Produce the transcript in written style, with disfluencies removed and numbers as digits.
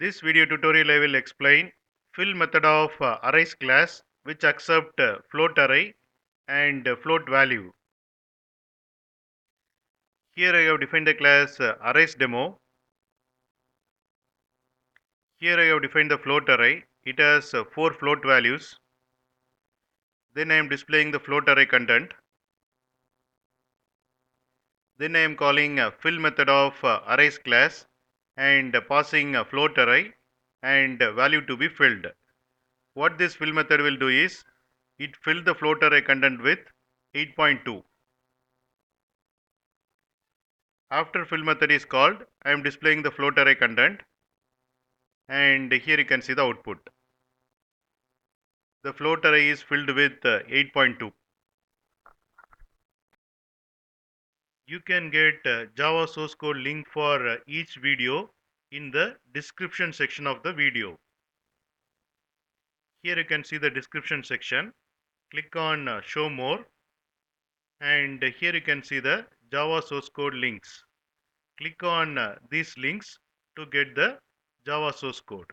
This video tutorial I will explain fill method of arrays class which accept float array and float value. Here I have defined the class arrays demo. Here I have defined the float array. It has 4 float values. Then I am displaying the float array content. Then I am calling fill method of arrays class and passing a float array and value to be filled. What this fill method will do is it fill the float array content with 8.2. After fill method is called, I am displaying the float array content and here you can see the output. The float array is filled with 8.2. You can get Java source code link for each video in the description section of the video. Here you can see the description section. Click on show more and here you can see the Java source code links. Click on these links to get the Java source code.